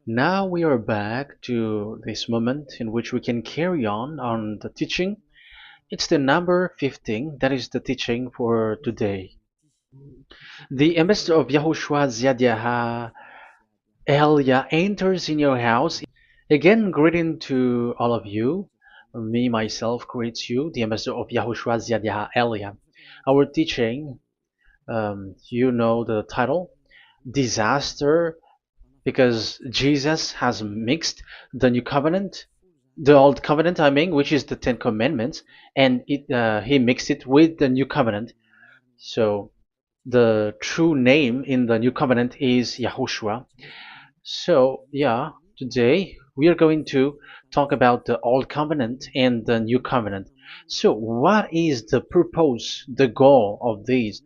Now we are back to this moment in which we can carry on the teaching. It's the number 15, that is the teaching for today. The ambassador of YAHOSHUAH YAH Elia enters in your house. Again, greeting to all of you. Me, myself, greets you, the ambassador of YAHOSHUAH YAH Elia. Our teaching, you know the title, Disaster, because Jesus has mixed the new covenant, the old covenant, I mean, which is the Ten Commandments, and he mixed it with the new covenant. So the true name in the new covenant is Yahushua. So yeah, today we are going to talk about the old covenant and the new covenant. So what is the purpose, the goal of these?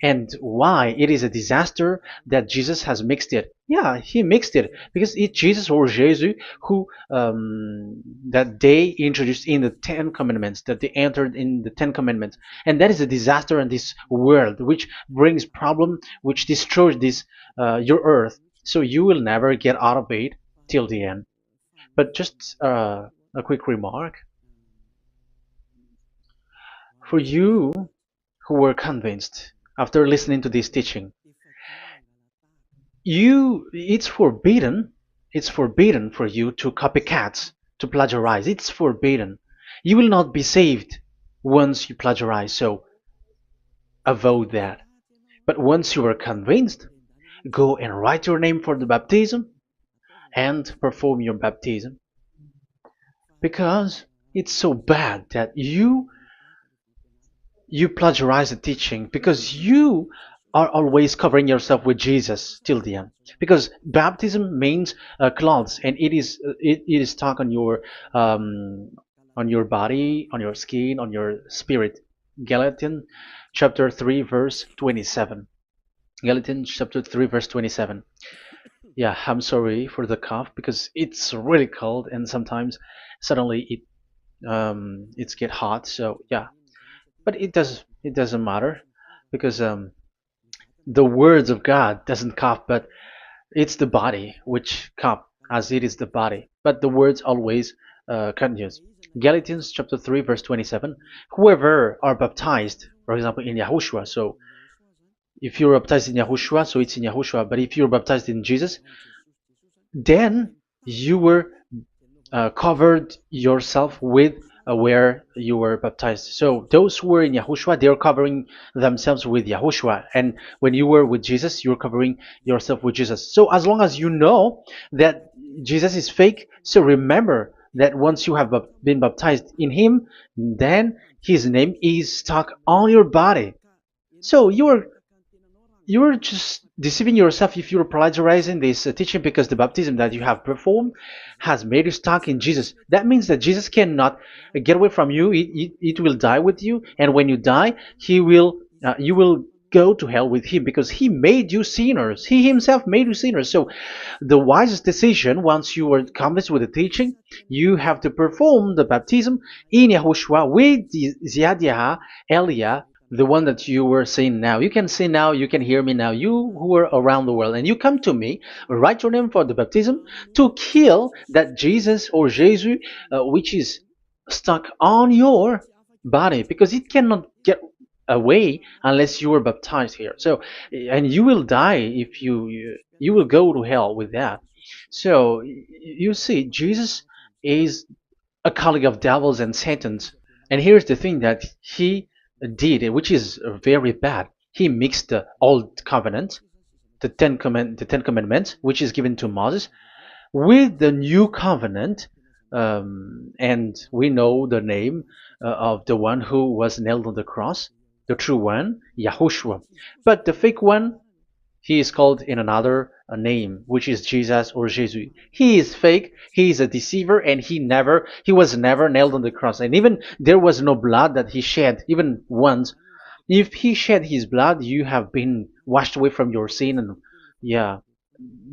And why it is a disaster that Jesus has mixed it. Yeah, he mixed it because it's Jesus or Jesus who that they introduced in the Ten Commandments, that they entered in the Ten Commandments, and that is a disaster in this world, which brings problem, which destroys this your earth. So you will never get out of it till the end. But just a quick remark for you who were convinced after listening to this teaching. It's forbidden for you to copycat, to plagiarize. It's forbidden. You will not be saved once you plagiarize, so avoid that. But once you are convinced, go and write your name for the baptism and perform your baptism, because it's so bad that you plagiarize the teaching, because you are always covering yourself with Jesus till the end. Because baptism means clothes, and it is stuck on your body, on your skin, on your spirit. Galatians chapter 3 verse 27. Galatians chapter 3 verse 27. Yeah, I'm sorry for the cough because it's really cold and sometimes suddenly it's get hot. So yeah, but it doesn't matter because the words of God doesn't cough, but it's the body which cough, as it is the body. But the words always continues. Galatians chapter 3 verse 27. Whoever are baptized, for example, in Yahushua. So if you're baptized in Yahushua, so it's in Yahushua. But if you're baptized in Jesus, then you were covered yourself with where you were baptized. So those who were in Yahushua, they are covering themselves with Yahushua. And when you were with Jesus, you're covering yourself with Jesus. So as long as you know that Jesus is fake, so remember that once you have been baptized in him, then his name is stuck on your body. So you're just deceiving yourself if you're plagiarizing this teaching, because the baptism that you have performed has made you stuck in Jesus. That means that Jesus cannot get away from you. It will die with you, and when you die, you will go to hell with him, because he made you sinners. He himself made you sinners. So the wisest decision, once you are convinced with the teaching, you have to perform the baptism in Yahushua with the Ziad Elia, the one that you were saying now. You can see now, you can hear me now, you who are around the world, and you come to me, write your name for the baptism to kill that Jesus or Jesus, which is stuck on your body, because it cannot get away unless you are baptized here. So, and you will die if you will go to hell with that. So you see, Jesus is a colleague of devils and Satans. And here's the thing that he did, which is very bad. He mixed the old covenant, the Ten Commandments, which is given to Moses, with the new covenant, and we know the name of the one who was nailed on the cross, the true one, Yahushua. But the fake one, he is called in another name, which is Jesus or Jesus. He is fake. He is a deceiver, and he was never nailed on the cross. And even there was no blood that he shed, even once. If he shed his blood, you have been washed away from your sin, and yeah,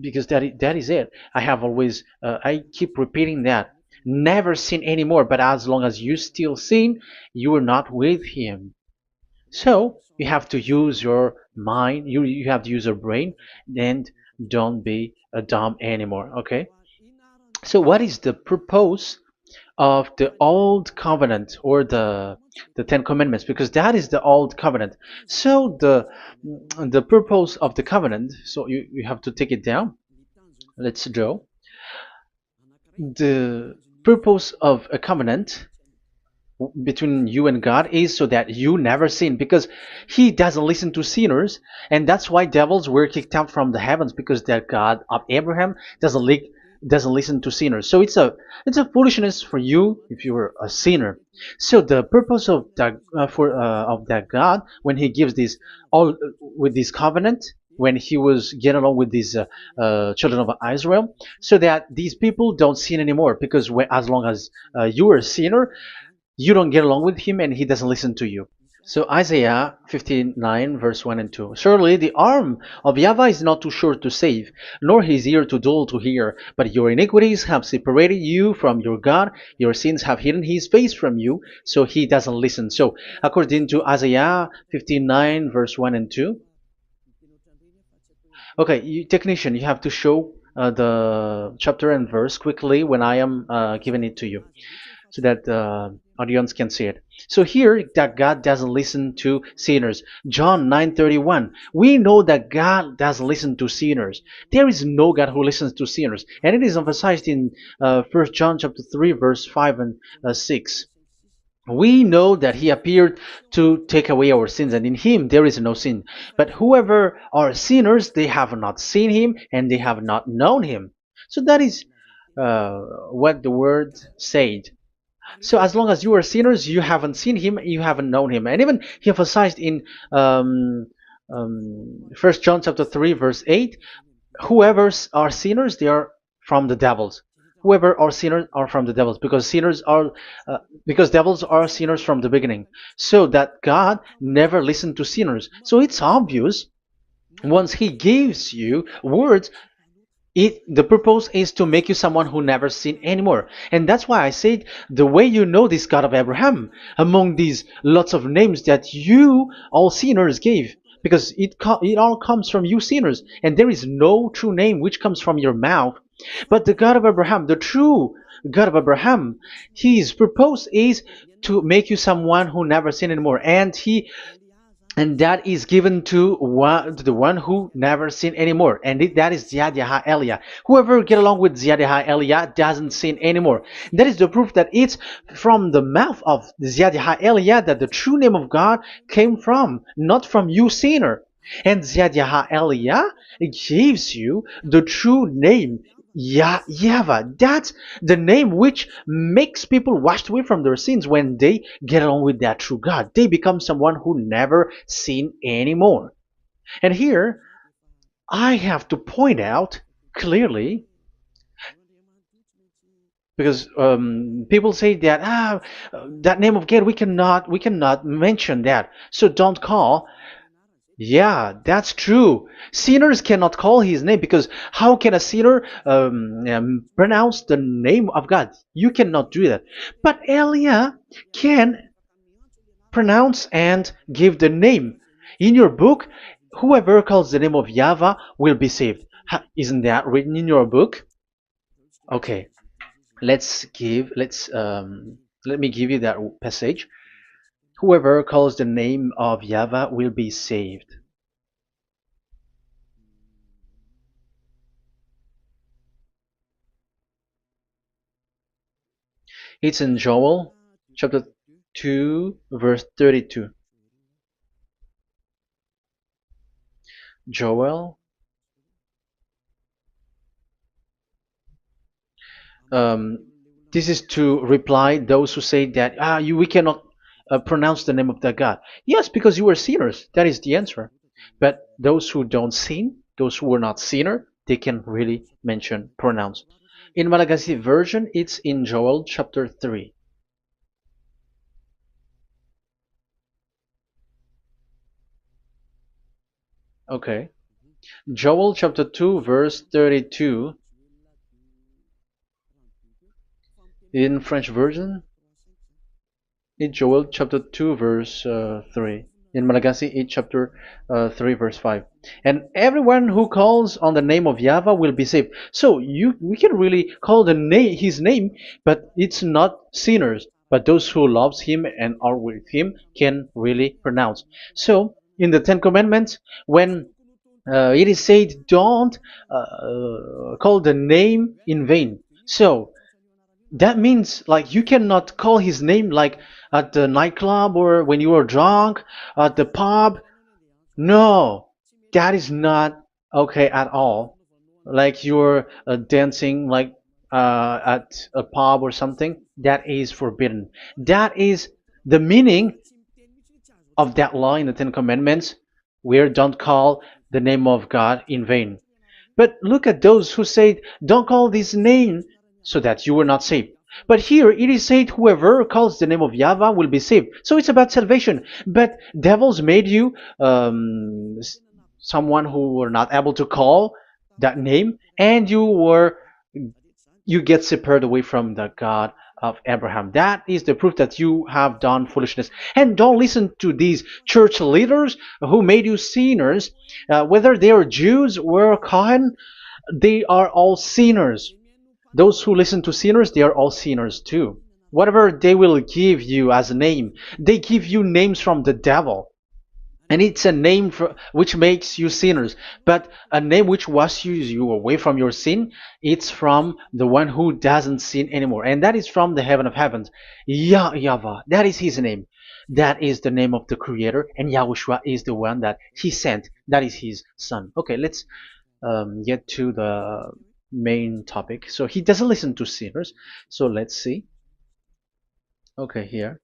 because that is it. I have always, I keep repeating that. Never sin anymore. But as long as you still sin, you are not with him. So you have to use your mind, you have to use your brain, and don't be a dumb anymore. Okay. So what is the purpose of the old covenant or the Ten Commandments? Because that is the old covenant. So the purpose of the covenant. So you have to take it down. Let's draw the purpose of a covenant between you and God is so that you never sin, because he doesn't listen to sinners, and that's why devils were kicked out from the heavens, because that God of Abraham doesn't listen to sinners. So it's a foolishness for you if you were a sinner. So the purpose of that of that God, when he gives this all with this covenant, when he was getting along with these children of Israel, so that these people don't sin anymore, because as long as you are a sinner, you don't get along with him and he doesn't listen to you. So Isaiah 59 verse 1 and 2. Surely the arm of YAHVAH is not too short to save, nor his ear too dull to hear. But your iniquities have separated you from your God. Your sins have hidden his face from you, so he doesn't listen. So according to Isaiah 59 verse 1 and 2. Okay, technician, you have to show the chapter and verse quickly when I am giving it to you, so that the audience can see it. So here that God doesn't listen to sinners. John 9:31. We know that God doesn't listen to sinners. There is no God who listens to sinners, and it is emphasized in 1 John chapter 3 verse 5 and 6. We know that he appeared to take away our sins, and in him there is no sin. But whoever are sinners, they have not seen him, and they have not known him. So that is what the word said. So as long as you are sinners, you haven't seen him, you haven't known him. And even he emphasized in 1 John chapter 3 verse 8, whoever are sinners, they are from the devils. Whoever are sinners are from the devils, because because devils are sinners from the beginning. So that God never listened to sinners. So it's obvious, once he gives you words, the purpose is to make you someone who never sin anymore. And that's why I said, the way you know this God of Abraham among these lots of names that you all sinners gave, because it all comes from you sinners, and there is no true name which comes from your mouth. But the God of Abraham, the true God of Abraham, his purpose is to make you someone who never sin anymore, and that is given to the one who never sin anymore, and that is Ziad Elia. Whoever get along with Ziad Elia doesn't sin anymore. That is the proof that it's from the mouth of Ziad Elia that the true name of God came from, not from you sinner. And Ziad Elia gives you the true name, Yahvah. That's the name which makes people washed away from their sins. When they get along with that true God, they become someone who never sin anymore. And here, I have to point out clearly, because people say that that name of God, we cannot mention that, so don't call. Yeah, that's true. Sinners cannot call his name, because how can a sinner pronounce the name of God? You cannot do that. But Elia can pronounce and give the name. In your book, whoever calls the name of YAHVAH will be saved. Isn't that written in your book? Okay, let me give you that passage. Whoever calls the name of YAHVAH will be saved. It's in Joel chapter 2 verse 32. Joel, this is to reply those who say that we cannot pronounce the name of that God. Yes, because you are sinners. That is the answer. But those who don't sin, those who are not sinner, they can really pronounce. In Malagasy version, it's in Joel chapter 3. Okay. Joel chapter 2 verse 32. In French version, in Joel chapter 2 verse 3. In Malagasy 8 chapter 3 verse 5. And everyone who calls on the name of Yahweh will be saved. So we can really call the name his name, but it's not sinners, but those who loves him and are with him can really pronounce. So in the Ten Commandments, when it is said, don't call the name in vain. So that means like you cannot call his name like at the nightclub or when you are drunk at the pub. No, that is not okay at all. Like you're dancing like at a pub or something, that is forbidden. That is the meaning of that law in the Ten Commandments, where don't call the name of God in vain. But look at those who say, don't call this name so that you will not saved. But here it is said, whoever calls the name of Yahweh will be saved. So it's about salvation. But devils made you someone who were not able to call that name, and you get separated away from the God of Abraham. That is the proof that you have done foolishness. And don't listen to these church leaders who made you sinners, whether they are Jews or Kohen, they are all sinners. Those who listen to sinners, they are all sinners too. Whatever they will give you as a name, they give you names from the devil. And it's a name which makes you sinners. But a name which washes you away from your sin, it's from the one who doesn't sin anymore. And that is from the heaven of heavens. Yahvah, that is his name. That is the name of the Creator. And YAHOSHUAH is the one that he sent. That is his son. Okay, let's get to the main topic. So he doesn't listen to sinners. So let's see. Okay, here.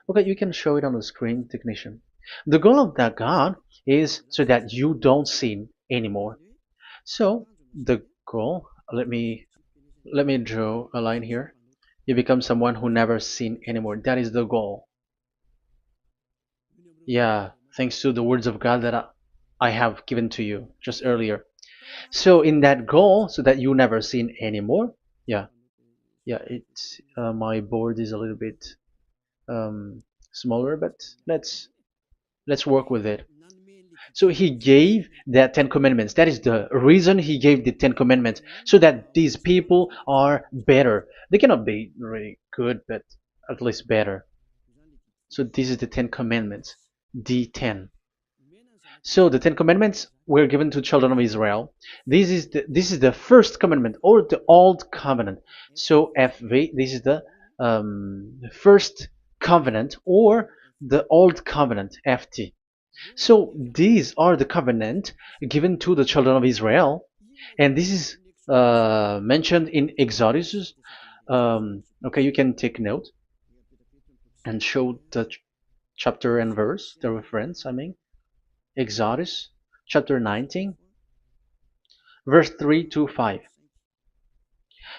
Okay, you can show it on the screen, technician. The goal of that God is so that you don't sin anymore. So the goal, let me draw a line here. You become someone who never sin anymore. That is the goal. Yeah, thanks to the words of God that I have given to you just earlier. So in that goal, so that you never sin anymore. Yeah, yeah. It's my board is a little bit smaller, but let's work with it. So he gave the Ten Commandments. That is the reason he gave the Ten Commandments, so that these people are better. They cannot be really good, but at least better. So this is the Ten Commandments, the 10. So the Ten Commandments were given to children of Israel. This is the first commandment or the old covenant. So FV, this is the first covenant or the old covenant FT. So these are the covenant given to the children of Israel, and this is mentioned in Exodus. Okay, you can take note and show the chapter and verse, the reference. I mean, Exodus chapter 19, verse 3 to 5.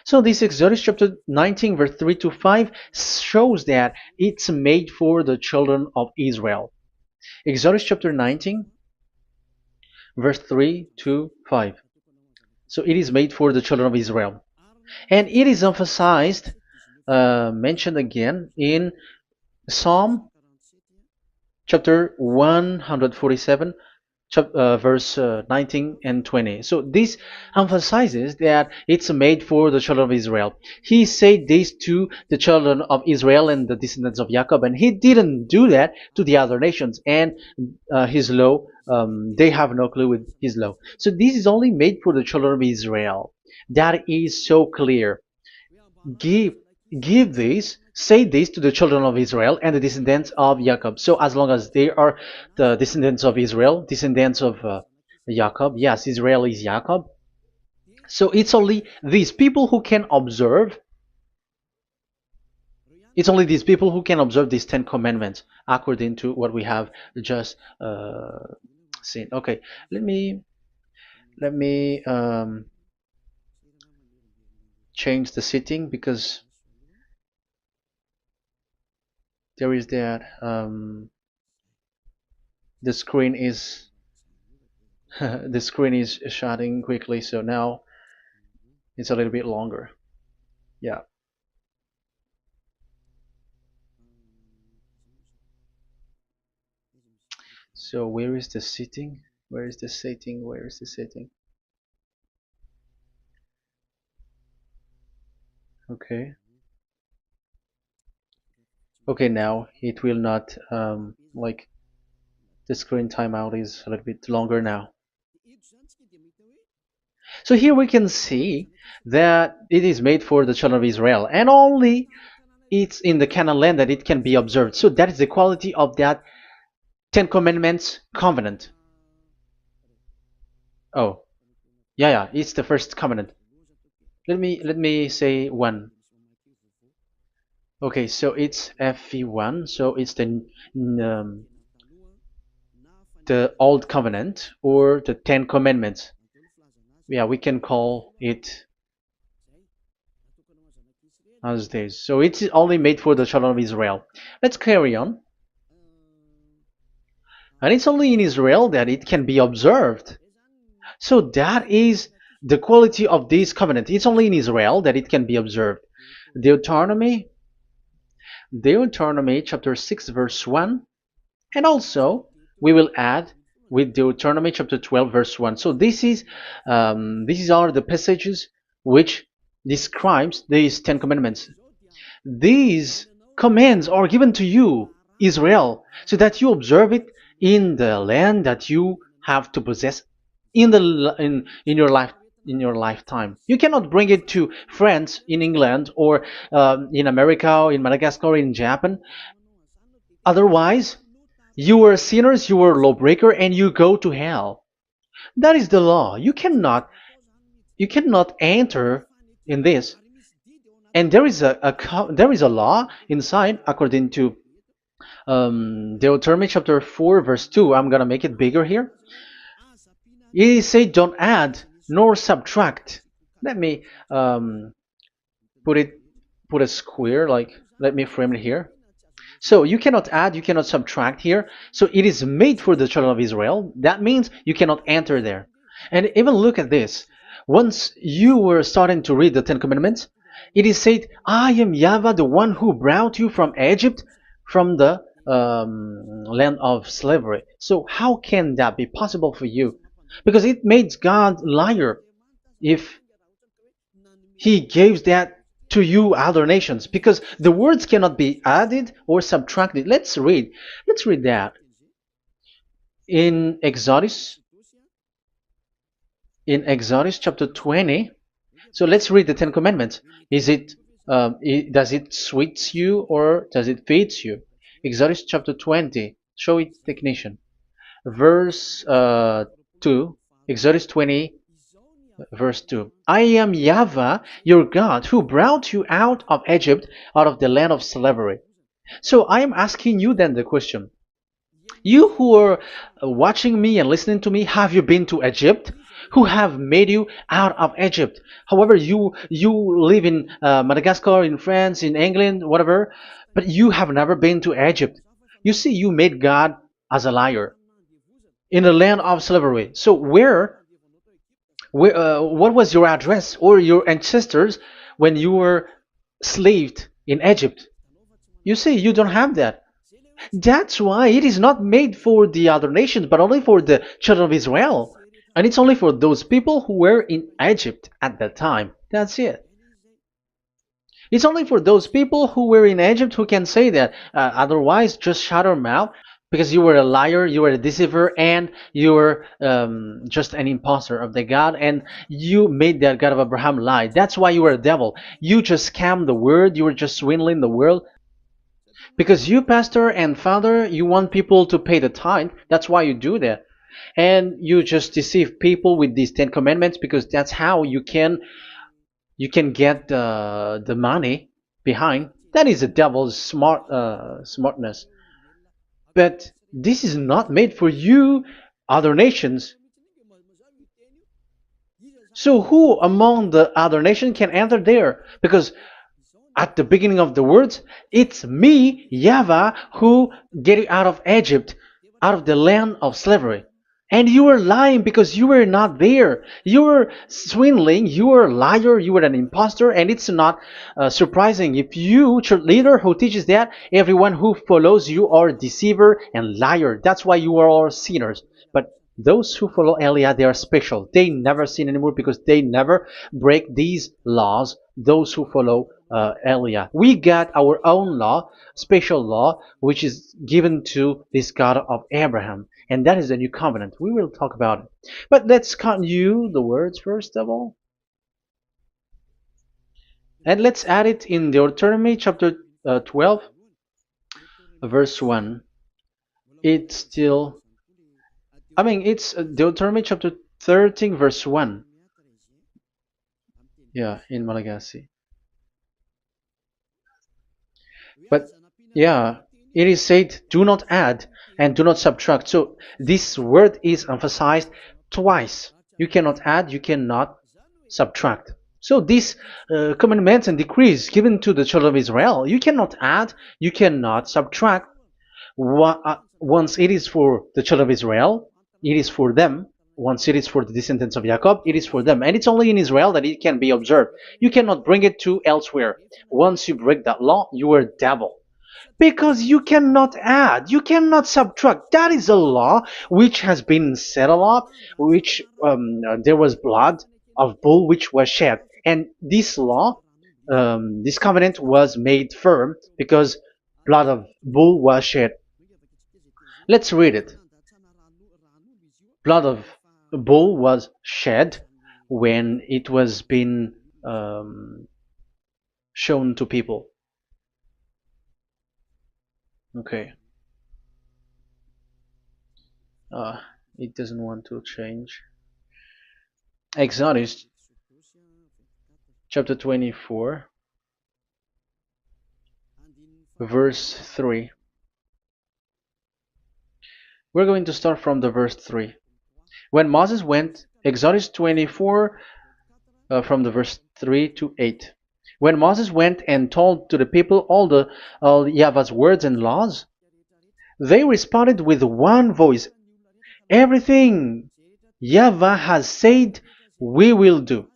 So this Exodus chapter 19, verse 3 to 5 shows that it's made for the children of Israel. Exodus chapter 19, verse 3 to 5. So it is made for the children of Israel. And it is emphasized, mentioned again in Psalm chapter 147, verse 19 and 20. So this emphasizes that it's made for the children of Israel. He said this to the children of Israel and the descendants of Jacob, and he didn't do that to the other nations. And his law, they have no clue with his law. So this is only made for the children of Israel. That is so clear. Give give this, say this to the children of Israel and the descendants of Jacob. So as long as they are the descendants of Israel, descendants of Jacob, yes, Israel is Jacob. So it's only these people who can observe. It's only these people who can observe these 10 commandments according to what we have just seen. Okay, let me change the setting because there is that the screen is the screen is shutting quickly, so now it's a little bit longer. Yeah. So where is the sitting? Where is the sitting? Where is the sitting? Okay. Okay, now it will not like the screen timeout is a little bit longer now. So here we can see that it is made for the children of Israel, and only it's in the Canaan land that it can be observed. So that is the quality of that Ten Commandments covenant. Oh, yeah, it's the first covenant. Let me say one. Okay, so it's FV1, so it's the old covenant or the Ten Commandments. Yeah, we can call it as this. So it's only made for the children of Israel. Let's carry on. And it's only in Israel that it can be observed. So that is the quality of this covenant. It's only in Israel that it can be observed. Deuteronomy chapter 6 verse 1, and also we will add with Deuteronomy chapter 12 verse 1. So these are the passages which describes these Ten Commandments. These commands are given to you, Israel, so that you observe it in the land that you have to possess in your lifetime. You cannot bring it to France, in England, or in America, or in Madagascar, or in Japan. Otherwise, you are sinners, you are lawbreaker, and you go to hell. That is the law. You cannot enter in this. And there is a law inside, according to Deuteronomy chapter 4 verse 2. I'm gonna make it bigger here. It says don't add nor subtract. Let me put a square, like, let me frame it here. So you cannot add, you cannot subtract here. So it is made for the children of Israel. That means you cannot enter there. And even look at this. Once you were starting to read the Ten Commandments, it is said, I am YAHVAH, the one who brought you from Egypt, from the land of slavery. So how can that be possible for you? Because it made God liar if he gives that to you other nations, because the words cannot be added or subtracted. Let's read that in Exodus chapter 20. So let's read the Ten Commandments. Does it sweets you or does it feeds you? Exodus chapter 20. Show it, technician. Verse 2. Exodus 20 verse 2. I am YAHVAH, your God, who brought you out of Egypt, out of the land of slavery. So I am asking you then the question. You who are watching me and listening to me, have you been to Egypt? Who have made you out of Egypt? However, you live in Madagascar, in France, in England, whatever, but you have never been to Egypt. You see, you made God as a liar in the land of slavery. So what was your address or your ancestors when you were slaved in Egypt? You see, you don't have that. That's why it is not made for the other nations, but only for the children of Israel. And it's only for those people who were in Egypt at that time. That's it. It's only for those people who were in Egypt who can say that. Otherwise, just shut your mouth, because you were a liar, you were a deceiver, and you were just an imposter of the God, and you made that God of Abraham lie. That's why you were a devil. You just scammed the word, you were just swindling the world. Because you, pastor and father, you want people to pay the tithe. That's why you do that. And you just deceive people with these 10 commandments, because that's how you can get the money behind. That is the devil's smartness. But this is not made for you, other nations. So who among the other nations can enter there? Because at the beginning of the words, it's me, YAHVAH, who get you out of Egypt, out of the land of slavery. And you were lying because you were not there. You were swindling. You were a liar. You were an impostor. And it's not surprising if you, church leader who teaches that, everyone who follows you are a deceiver and liar. That's why you are all sinners. But those who follow Eliah, they are special. They never sin anymore because they never break these laws. Those who follow Eliah. We got our own law, special law, which is given to this God of Abraham. And that is the new covenant. We will talk about it. But let's continue the words first of all. And let's add it in Deuteronomy chapter 12, verse 1. It's still, it's Deuteronomy chapter 13, verse 1. Yeah, in Malagasy. But yeah, it is said, do not add and do not subtract. So this word is emphasized twice. You cannot add, you cannot subtract. So these commandments and decrees given to the children of Israel, you cannot add, you cannot subtract. Once it is for the children of Israel, it is for them. Once it is for the descendants of Jacob, it is for them. And it's only in Israel that it can be observed. You cannot bring it to elsewhere. Once you break that law, you are devil. Because you cannot add, you cannot subtract. That is a law which has been settled up, which there was blood of bull which was shed. And this law, this covenant was made firm because blood of bull was shed. Let's read it. Blood of bull was shed when it was been shown to people. Okay. It doesn't want to change. Exodus chapter 24, verse 3. We're going to start from the verse 3. When Moses went, Exodus 24, from the verse 3 to 8. When Moses went and told to the people all Yahvah's words and laws, they responded with one voice, everything Yahvah has said, we will do.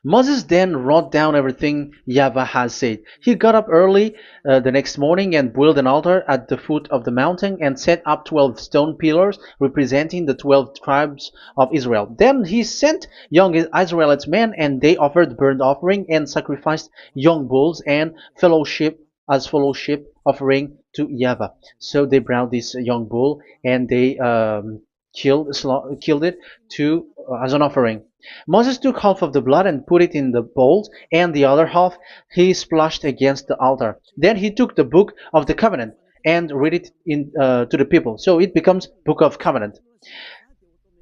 Moses then wrote down everything Yahvah has said. He got up early the next morning and built an altar at the foot of the mountain and set up 12 stone pillars representing the 12 tribes of Israel. Then he sent young Israelite men, and they offered burnt offering and sacrificed young bulls and fellowship offering to Yahvah. So they brought this young bull and they killed it as an offering. Moses took half of the blood and put it in the bowls, and the other half he splashed against the altar. Then he took the book of the covenant and read it to the people. So it becomes book of covenant.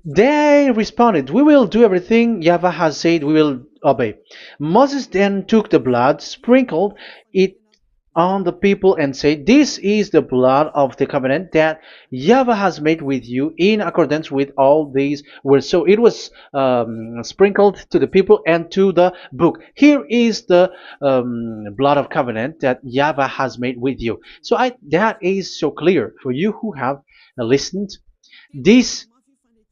They responded, we will do everything Yahvah has said, we will obey. Moses then took the blood, sprinkled it on the people and said, this is the blood of the covenant that Yahvah has made with you in accordance with all these words. So it was sprinkled to the people and to the book. Here is the blood of covenant that Yahvah has made with you. So that is so clear for you who have listened. This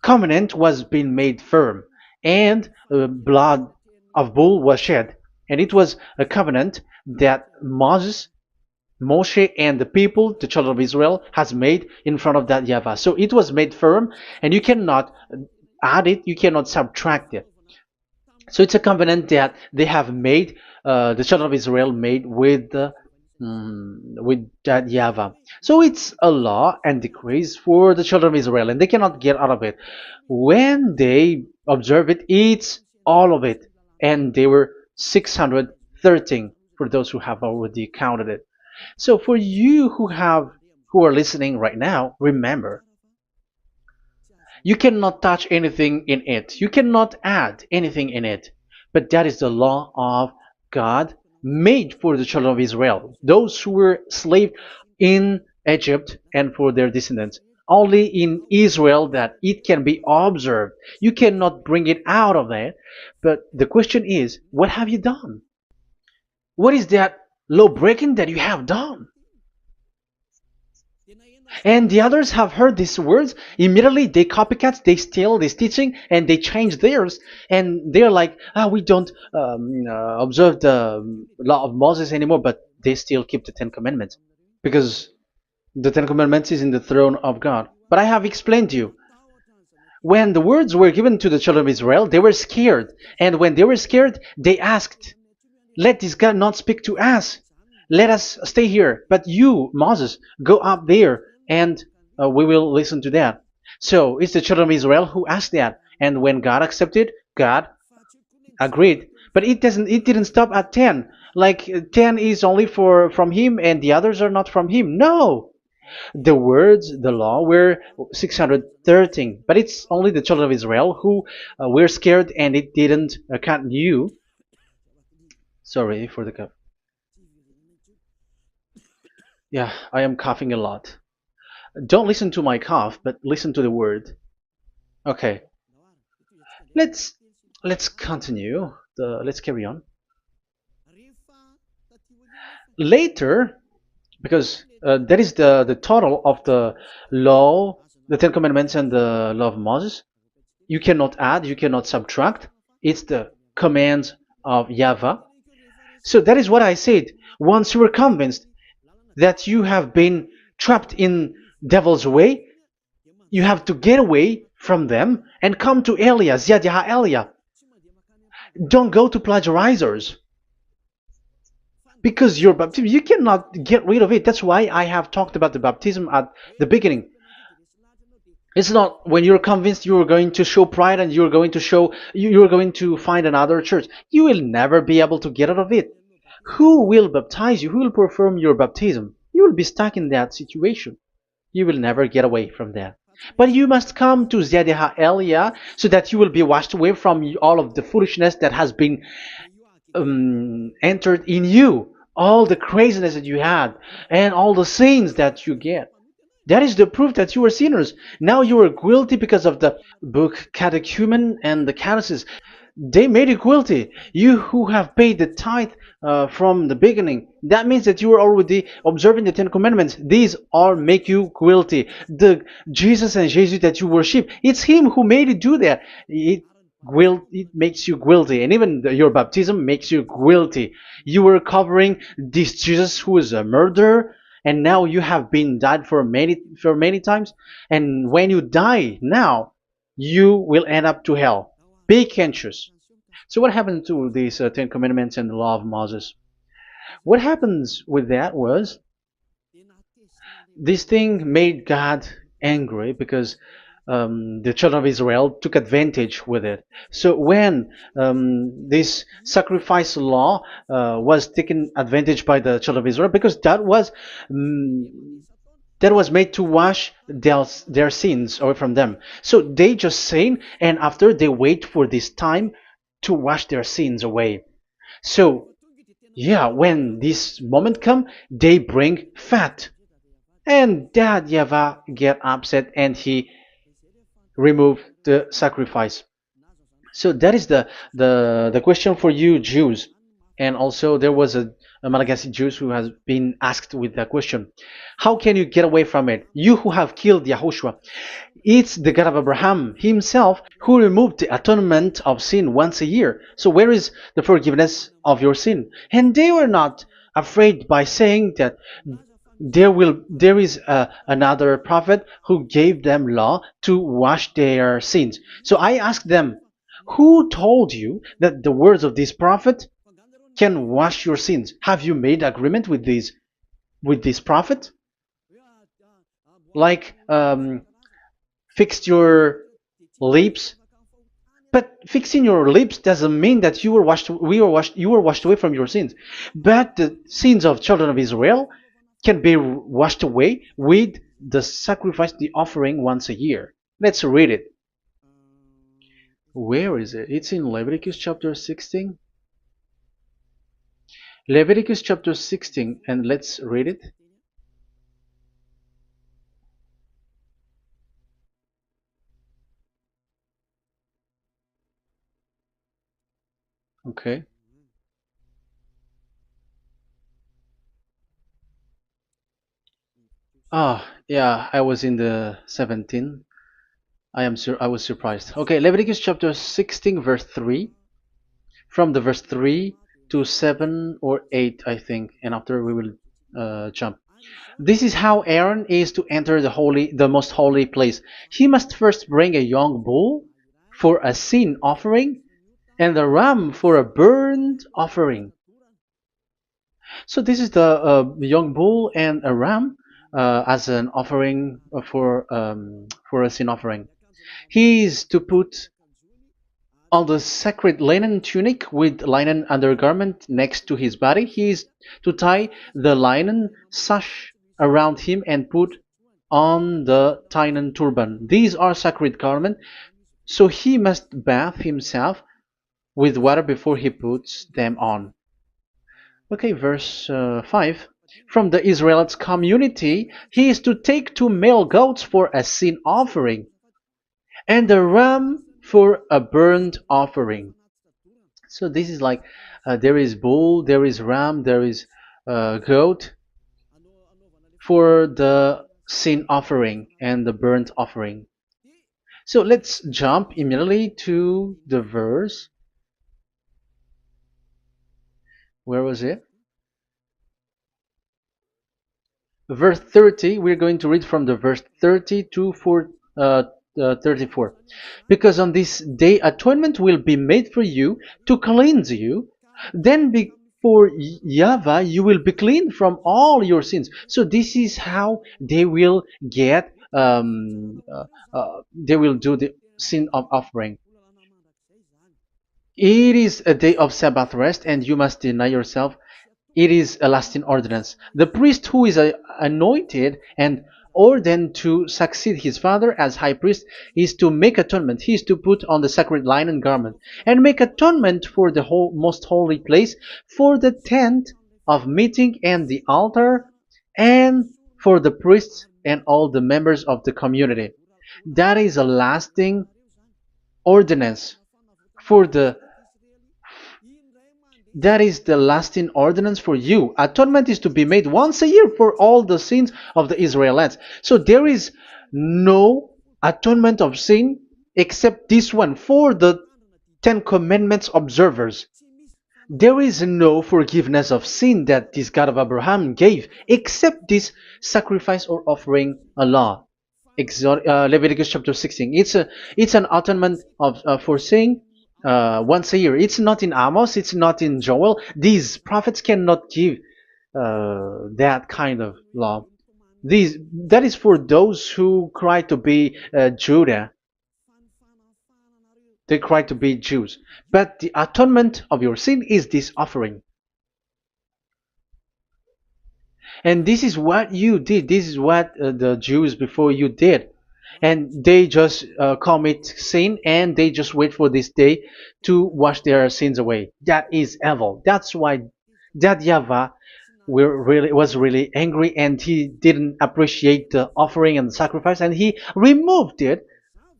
covenant was being made firm, and blood of bull was shed, and it was a covenant that Moshe and the people, the children of Israel, has made in front of that Yahvah. So it was made firm, and you cannot add it, you cannot subtract it. So it's a covenant that they have made, the children of Israel made with that Yahvah. So it's a law and decrees for the children of Israel, and they cannot get out of it. When they observe it, it's all of it, and they were 613 for those who have already counted it. So for you who are listening right now, remember, you cannot touch anything in it. You cannot add anything in it. But that is the law of God made for the children of Israel, those who were slaves in Egypt and for their descendants. Only in Israel that it can be observed. You cannot bring it out of that. But the question is, what have you done? What is that law breaking that you have done? And the others have heard these words. Immediately they copycats, they steal this teaching, and they change theirs. And they're like, we don't observe the law of Moses anymore, but they still keep the Ten Commandments because the Ten Commandments is in the throne of God. But I have explained to you, when the words were given to the children of Israel, they were scared. And when they were scared, they asked, let this God not speak to us. Let us stay here. But you, Moses, go up there and we will listen to that. So it's the children of Israel who asked that. And when God accepted, God agreed. But it didn't stop at 10. Like 10 is only for from him and the others are not from him. No. The words, the law were 613. But it's only the children of Israel who were scared and it didn't cut you. Sorry for the cup. Yeah, I am coughing a lot. Don't listen to my cough, but listen to the word. Okay, let's let's continue. Let's carry on. Later, because that is the total of the law, the Ten Commandments, and the law of Moses. You cannot add, you cannot subtract. It's the commands of YAHVAH. So that is what I said. Once you were convinced that you have been trapped in devil's way, you have to get away from them and come to Elia, Ziyadah Elia. Don't go to plagiarizers. Because your baptism, you cannot get rid of it. That's why I have talked about the baptism at the beginning. It's not when you're convinced you're going to show pride and you're going to show you're going to find another church. You will never be able to get out of it. Who will baptize you? Who will perform your baptism? You will be stuck in that situation. You will never get away from that. But you must come to Ziyadah Elia so that you will be washed away from all of the foolishness that has been entered in you, all the craziness that you had, and all the sins that you get. That is the proof that you are sinners. Now you are guilty because of the book catechumen and the catechism. They made you guilty. You who have paid the tithe from the beginning. That means that you are already observing the Ten Commandments. These all make you guilty. The Jesus and Jesus that you worship, it's Him who made you do that. It makes you guilty, and even your baptism makes you guilty. You were covering this Jesus who is a murderer, and now you have been died for many times. And when you die now, you will end up to hell. Be conscious. So what happened to these Ten Commandments and the Law of Moses? What happens with that was this thing made God angry because the children of Israel took advantage with it. So when this sacrifice law was taken advantage by the children of Israel, because that was made to wash their sins away from them. So they just sin, and after they wait for this time to wash their sins away. So yeah, when this moment come, they bring fat, and Dad Yava get upset and he remove the sacrifice. So that is the question for you Jews, and also there was a Malagasy Jews who has been asked with that question: how can you get away from it? You who have killed YAHOSHUAH. It's the God of Abraham Himself who removed the atonement of sin once a year. So where is the forgiveness of your sin? And they were not afraid by saying that there is another prophet who gave them law to wash their sins. So I asked them, who told you that the words of this prophet can wash your sins? Have you made agreement with this prophet? Like fixed your lips, but fixing your lips doesn't mean that you were washed away from your sins. But the sins of children of Israel can be washed away with the sacrifice, the offering once a year. Let's read it. Where is it? It's in Leviticus chapter 16. Leviticus chapter 16, and let's read it. Okay. Ah, Yeah, I was in the 17. I was surprised. Okay, Leviticus chapter 16 verse 3, from the verse 3 to 7 or 8, I think, and after we will jump. This is how Aaron is to enter the most holy place. He must first bring a young bull for a sin offering and a ram for a burnt offering. So this is the young bull and a ram as an offering for a sin offering. He is to put on the sacred linen tunic with linen undergarment next to his body. He is to tie the linen sash around him and put on the linen turban. These are sacred garments, so he must bathe himself with water before he puts them on. Okay, verse 5. From the Israelites community, he is to take two male goats for a sin offering and a ram for a burnt offering. So this is like there is bull, there is ram, there is goat for the sin offering and the burnt offering. So let's jump immediately to the verse. Where was it? Verse 30. We're going to read from the verse 30 to 34. Because on this day atonement will be made for you to cleanse you. Then before YAHVAH you will be clean from all your sins. So this is how they will get they will do the sin of offering. It is a day of Sabbath rest, and you must deny yourself. It is a lasting ordinance. The priest who is anointed and ordained to succeed his father as high priest is to make atonement. He is to put on the sacred linen garment and make atonement for the whole, most holy place, for the tent of meeting and the altar, and for the priests and all the members of the community. That is a lasting ordinance for the that is the lasting ordinance for you. Atonement is to be made once a year for all the sins of the Israelites. So there is no atonement of sin except this one for the Ten Commandments observers. There is no forgiveness of sin that this God of Abraham gave except this sacrifice or offering Allah. Leviticus chapter 16. It's an atonement of for sin once a year. It's not in Amos. It's not in Joel. These prophets cannot give that kind of law. That is for those who cry to be Judah. They cry to be Jews. But the atonement of your sin is this offering. And this is what you did. This is what the Jews before you did. And they just commit sin and they just wait for this day to wash their sins away. That is evil. That's why that YAHVAH was really angry, and he didn't appreciate the offering and the sacrifice, and he removed it.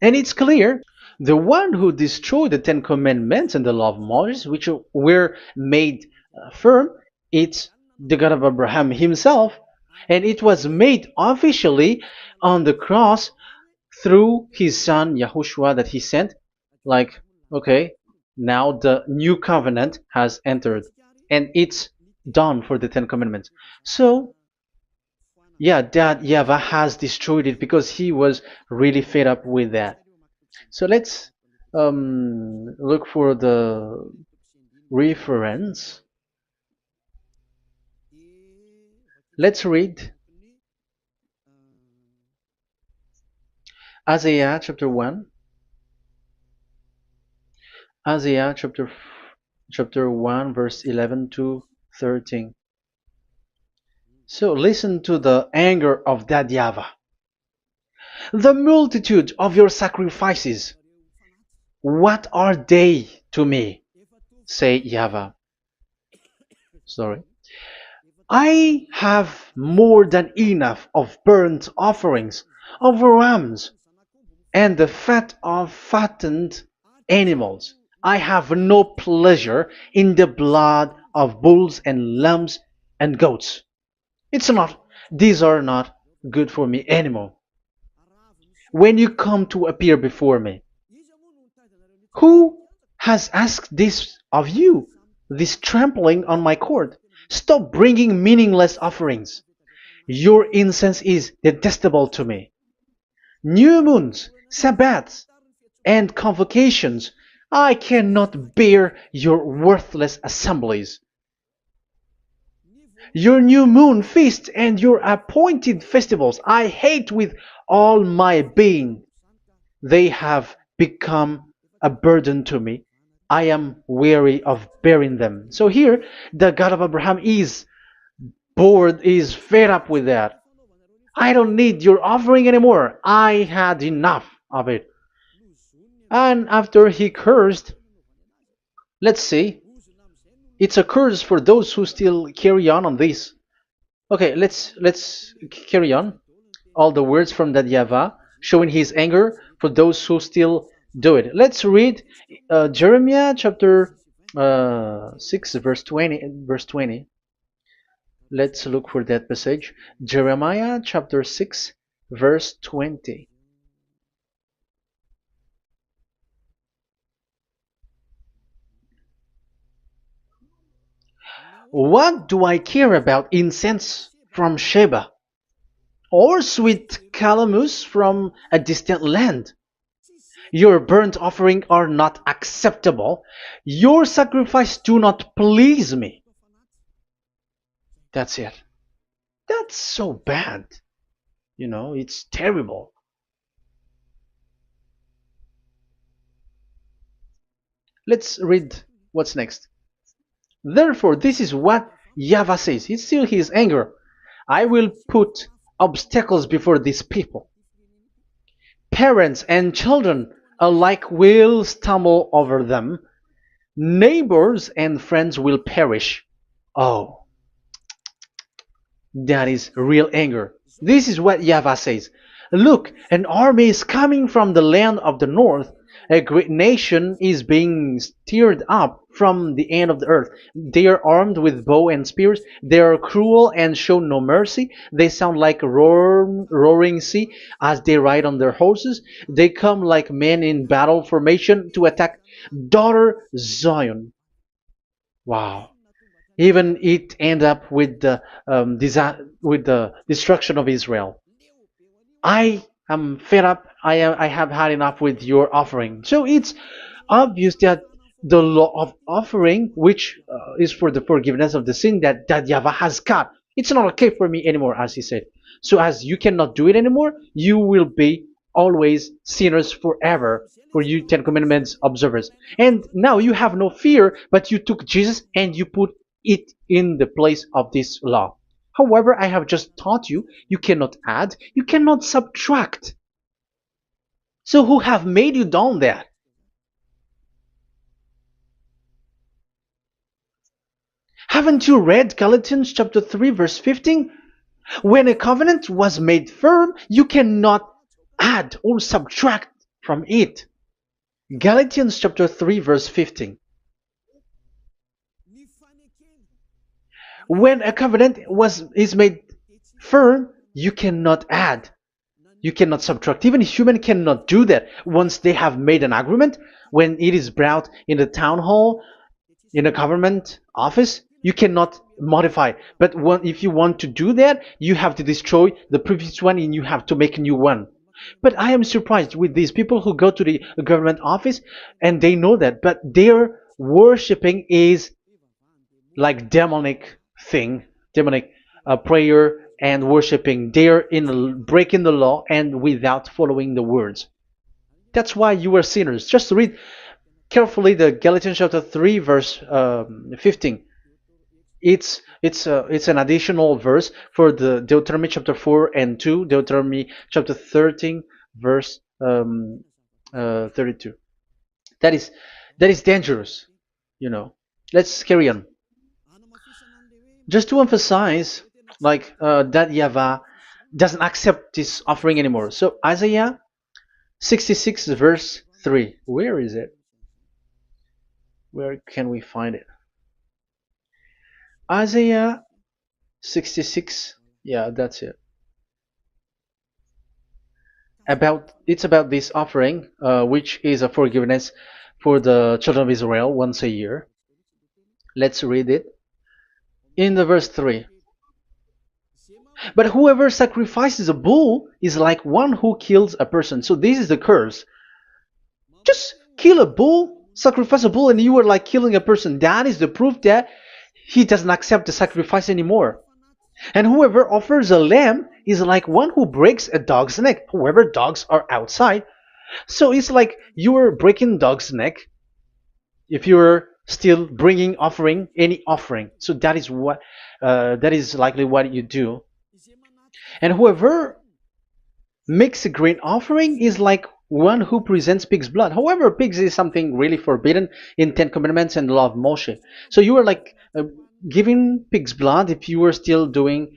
And it's clear the one who destroyed the Ten Commandments and the law of Moses, which were made firm, it's the God of Abraham himself, and it was made officially on the cross through his son YAHOSHUAH that he sent. Like, okay, now the new covenant has entered, and it's done for the Ten Commandments. So yeah, that YAHVAH has destroyed it because he was really fed up with that. So let's look for the reference. Let's read Isaiah chapter 1. Isaiah chapter 1 verse 11 to 13. So listen to the anger of that YAHVAH. The multitude of your sacrifices, what are they to me? Say YAHVAH. Sorry. I have more than enough of burnt offerings, of rams, and the fat of fattened animals. I have no pleasure in the blood of bulls and lambs and goats. These are not good for me anymore. When you come to appear before me, who has asked this of you? This trampling on my court. Stop bringing meaningless offerings. Your incense is detestable to me. New moons, Sabbaths, and convocations. I cannot bear your worthless assemblies. Your new moon feasts and your appointed festivals I hate with all my being. They have become a burden to me. I am weary of bearing them. So here, the God of Abraham is bored, is fed up with that. I don't need your offering anymore. I had enough of it. And after he cursed, let's see, it's a curse for those who still carry on this. Okay, let's carry on. All the words from that YAHVAH showing his anger for those who still do it. Let's read Jeremiah chapter 6 verse 20 verse 20. Let's look for that passage. Jeremiah chapter 6 verse 20. What do I care about incense from Sheba or sweet calamus from a distant land? Your burnt offering are not acceptable. Your sacrifice do not please me. That's it. That's so bad. It's terrible. Let's read what's next. Therefore, this is what YAHVAH says. It's still his anger. I will put obstacles before these people. Parents and children alike will stumble over them. Neighbors and friends will perish. Oh, that is real anger. This is what YAHVAH says. Look, an army is coming from the land of the north. A great nation is being stirred up from the end of the earth. They are armed with bow and spears. They are cruel and show no mercy. They sound like a roaring sea as they ride on their horses. They come like men in battle formation to attack daughter Zion. Wow. Even it end up with the with the destruction of Israel. I am fed up. I have had enough with your offering. So it's obvious that the law of offering, which is for the forgiveness of the sin that YAHVAH has got, it's not okay for me anymore, as he said. So as you cannot do it anymore, you will be always sinners forever for you Ten Commandments observers. And now you have no fear, but you took Jesus and you put it in the place of this law. However, I have just taught you, you cannot add, you cannot subtract. So who have made you done that? Haven't you read Galatians chapter 3 verse 15? When a covenant was made firm, you cannot add or subtract from it. Galatians chapter 3 verse 15. When a covenant is made firm, you cannot add. You cannot subtract. Even human cannot do that. Once they have made an agreement, when it is brought in the town hall, in a government office, you cannot modify. But if you want to do that, you have to destroy the previous one and you have to make a new one. But I am surprised with these people who go to the government office and they know that, but their worshipping is like demonic prayer and worshipping. They're in breaking the law and without following the words. That's why you are sinners. Just read carefully the Galatians chapter 3 verse 15. It's an additional verse for the Deuteronomy chapter 4 and 2, Deuteronomy chapter 13 verse 32. That is dangerous, you know. Let's carry on. Just to emphasize, like that YAHVAH doesn't accept this offering anymore. So Isaiah 66 verse 3. Where is it? Where can we find it? Isaiah 66. Yeah, that's it. It's about this offering, which is a forgiveness for the children of Israel once a year. Let's read it in the verse 3. But whoever sacrifices a bull is like one who kills a person. So this is the curse. Just kill a bull, sacrifice a bull, and you are like killing a person. That is the proof that he doesn't accept the sacrifice anymore. And whoever offers a lamb is like one who breaks a dog's neck. Whoever dogs are outside. So it's like you are breaking dog's neck if you're still bringing offering any offering. So that is likely what you do. And whoever makes a grain offering is like one who presents pig's blood. However, pigs is something really forbidden in Ten Commandments and the law of Moshe. So you are like giving pig's blood if you were still doing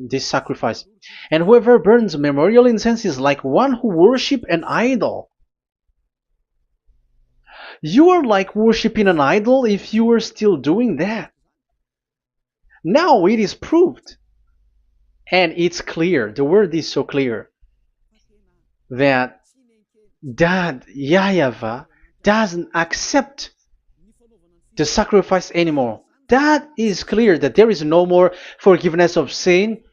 this sacrifice. And whoever burns memorial incense is like one who worship an idol. You are like worshiping an idol if you are still doing that. Now it is proved, and it's clear. The word is so clear that YAHVAH doesn't accept the sacrifice anymore. That is clear that there is no more forgiveness of sin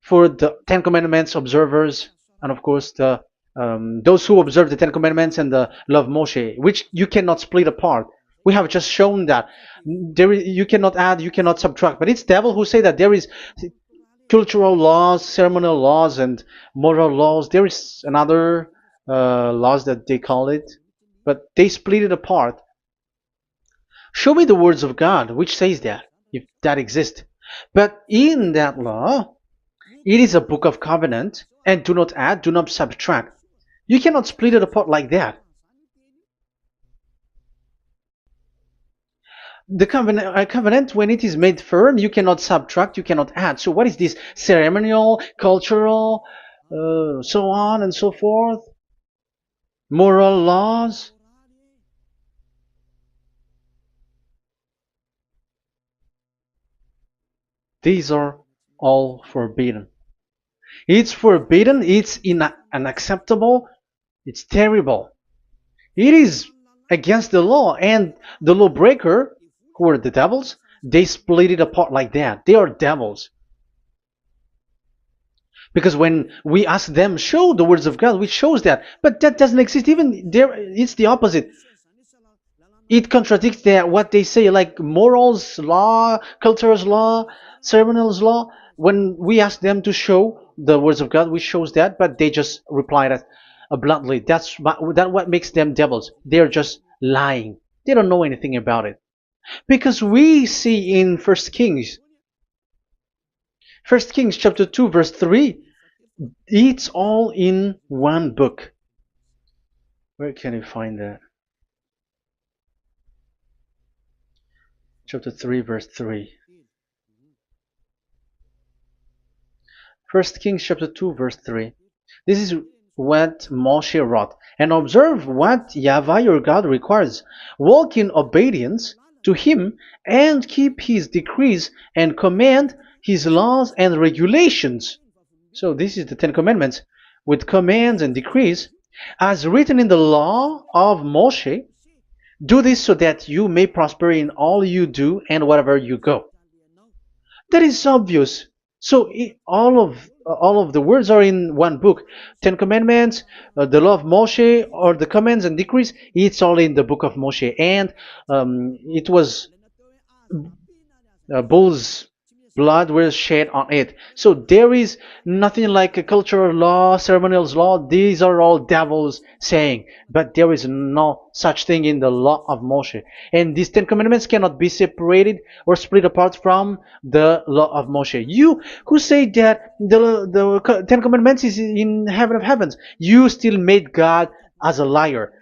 for the Ten Commandments observers, and of course those who observe the Ten Commandments and the law of Moshe, which you cannot split apart. We have just shown that you cannot add, you cannot subtract. But it's devil who say that there is cultural laws, ceremonial laws, and moral laws. There is another laws that they call it, but they split it apart. Show me the words of God which says that, if that exists. But in that law, it is a book of covenant, and do not add, do not subtract. You cannot split it apart like that. The covenant, when it is made firm, you cannot subtract, you cannot add. So what is this? Ceremonial, cultural, so on and so forth? Moral laws? These are all forbidden. It's forbidden, it's unacceptable, it's terrible. It is against the law, and the lawbreaker, who are the devils, they split it apart like that. They are devils. Because when we ask them, show the words of God, which shows that, but that doesn't exist. Even there, it's the opposite. It contradicts what they say, like morals law, cultural law, ceremonial law. When we ask them to show the words of God, which shows that, but they just reply that bluntly. That's what makes them devils. They're just lying. They don't know anything about it. Because we see in First Kings chapter 2 verse 3, it's all in one book. Where can you find that? Chapter 3 verse 3. First Kings chapter 2 verse 3. This is what Moshe wrote. And observe what YAHVAH your God requires. Walk in obedience to him and keep his decrees and command his laws and regulations. So this is the Ten Commandments with commands and decrees as written in the law of Moshe. Do this so that you may prosper in all you do and wherever you go. That is obvious. So all of the words are in one book. Ten Commandments, the law of Moshe, or the commands and decrees. It's all in the book of Moshe, and it was bull's blood was shed on it. So there is nothing like a cultural law, ceremonial law. These are all devils saying, but there is no such thing in the law of Moshe. And these Ten Commandments cannot be separated or split apart from the law of Moshe. You who say that the Ten Commandments is in heaven of heavens, you still made God as a liar.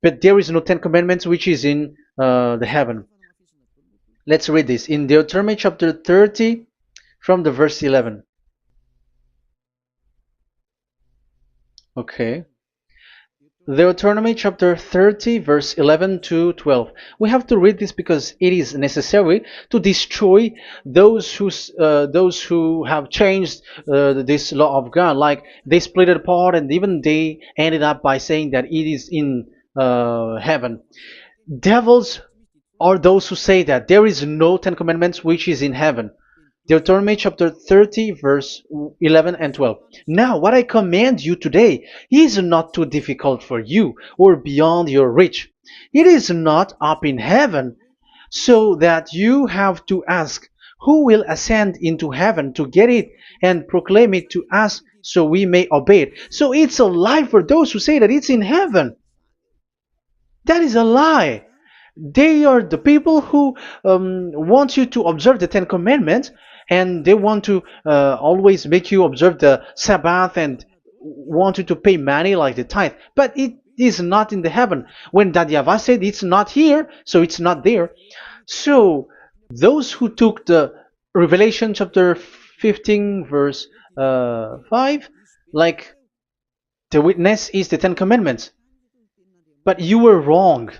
But there is no Ten Commandments which is in the heaven. Let's read this in Deuteronomy chapter 30 from the verse 11. Okay. Deuteronomy chapter 30 verse 11 to 12. We have to read this because it is necessary to destroy those who have changed this law of God. Like they split it apart and even they ended up by saying that it is in heaven. Devils are those who say that there is no Ten Commandments which is in heaven. Deuteronomy chapter 30, verse 11 and 12. Now, what I command you today is not too difficult for you or beyond your reach. It is not up in heaven, so that you have to ask, who will ascend into heaven to get it and proclaim it to us so we may obey it. So it's a lie for those who say that it's in heaven. That is a lie. They are the people who want you to observe the Ten Commandments, and they want to always make you observe the Sabbath and want you to pay money like the tithe. But it is not in the heaven. When that YAHVAH said it's not here, so it's not there. So those who took the Revelation chapter 15 verse 5, like the witness is the Ten Commandments. But you were wrong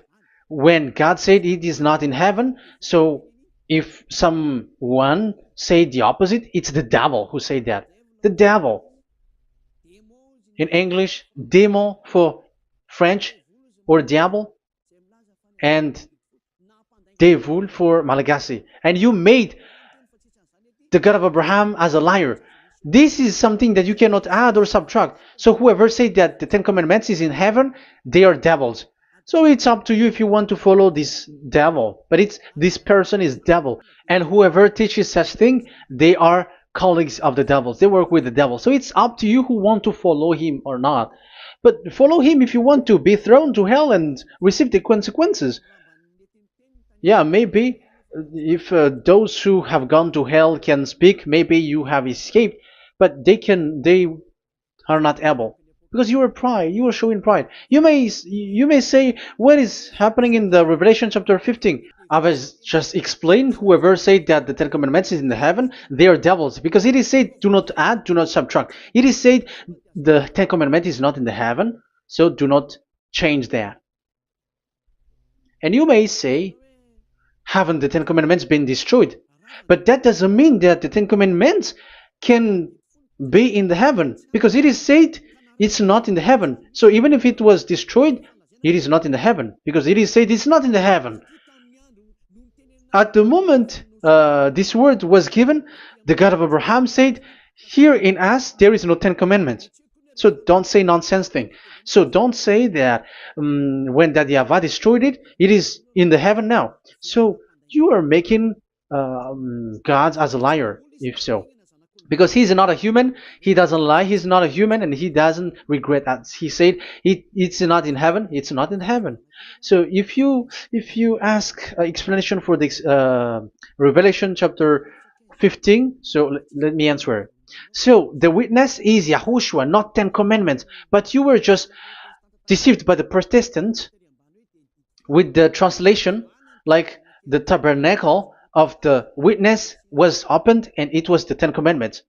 when God said it is not in heaven. So if someone say the opposite, it's the devil who said that. The devil. In English, démon for French, or diable, and devil for Malagasy. And you made the God of Abraham as a liar. This is something that you cannot add or subtract. So whoever said that the Ten Commandments is in heaven, they are devils. So it's up to you if you want to follow this devil. But it's this person is devil. And whoever teaches such thing, they are colleagues of the devils. They work with the devil. So it's up to you who want to follow him or not. But follow him if you want to be thrown to hell and receive the consequences. Yeah, maybe if those who have gone to hell can speak, maybe you have escaped, but they are not able because you are pride. You are showing pride. You may say what is happening in the Revelation chapter 15. I was just explained. Whoever said that the Ten Commandments is in the heaven, they are devils because it is said, "Do not add, do not subtract." It is said the Ten Commandment is not in the heaven, so do not change that. And you may say, haven't the Ten Commandments been destroyed? But that doesn't mean that the Ten Commandments can be in the heaven, because it is said it's not in the heaven. So even if it was destroyed, it is not in the heaven, because it is said it's not in the heaven. At the moment this word was given, the God of Abraham said, here in us there is no Ten Commandments. So don't say nonsense thing. So don't say that when that YAHVAH destroyed it, it is in the heaven now. So you are making God as a liar, if so. Because he's not a human, he doesn't lie, he's not a human, and he doesn't regret that. He said it's not in heaven, it's not in heaven. So if you ask explanation for this Revelation chapter 15, so let me answer. So the witness is YAHOSHUAH, not Ten Commandments. But you were just deceived by the Protestants with the translation, like the tabernacle of the witness was opened and it was the Ten Commandments.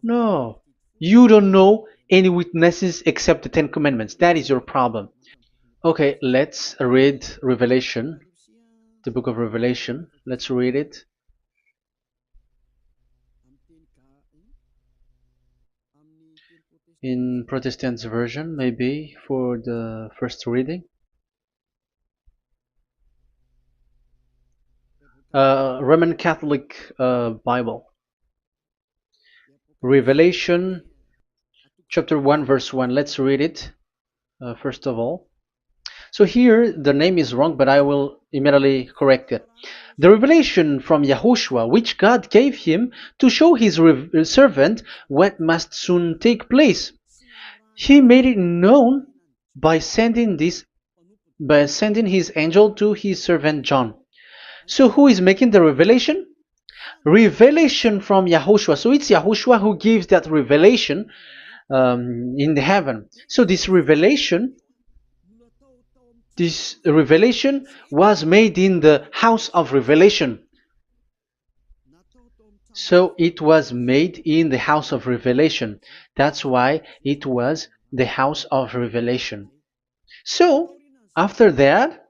No, you don't know any witnesses except the Ten Commandments. That is your problem. Okay, let's read Revelation, the book of Revelation. Let's read it. In Protestant's version, maybe for the first reading. Roman Catholic Bible. Revelation chapter 1 verse 1. Let's read it first of all. So here the name is wrong, but I will immediately correct it. The revelation from YAHOSHUAH, which God gave him to show his servant what must soon take place. He made it known by sending his angel to his servant John. So who is making the revelation? Revelation from YAHOSHUAH. So it's YAHOSHUAH who gives that revelation in the heaven. So this revelation was made in the house of revelation. So it was made in the house of revelation. That's why it was the house of revelation. So, after that,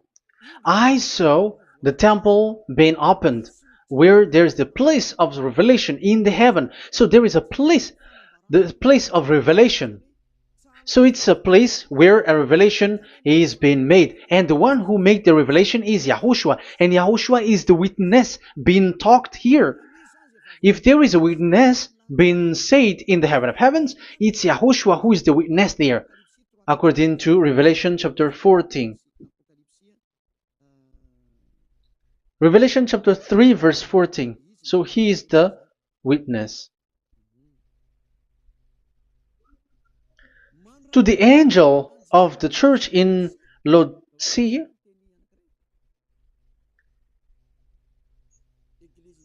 I saw the temple being opened, where there's the place of revelation in the heaven. So there is a place, the place of revelation. So it's a place where a revelation is being made. And the one who made the revelation is Yahushua. And Yahushua is the witness being talked here. If there is a witness being said in the heaven of heavens, it's Yahushua who is the witness there, according to Revelation chapter 14. Revelation chapter 3 verse 14. So he is the witness. To the angel of the church in Laodicea,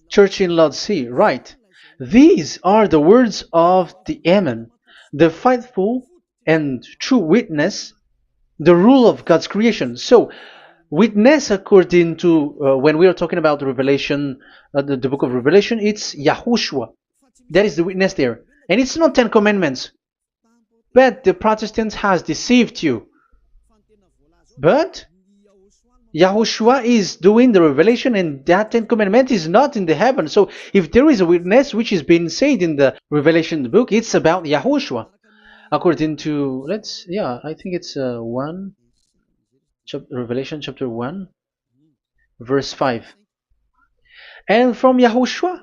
church in Laodicea, right. These are the words of the Amen, the faithful and true witness, the rule of God's creation. So, witness according to, when we are talking about the Revelation, the book of Revelation, it's Yahushua. That is the witness there. And it's not 10 Commandments. But the Protestants has deceived you. But Yahushua is doing the revelation, and that 10 Commandment is not in the heaven. So if there is a witness which is being said in the Revelation book, it's about Yahushua. According to, I think it's Revelation chapter 1, verse 5. And from Yahushua,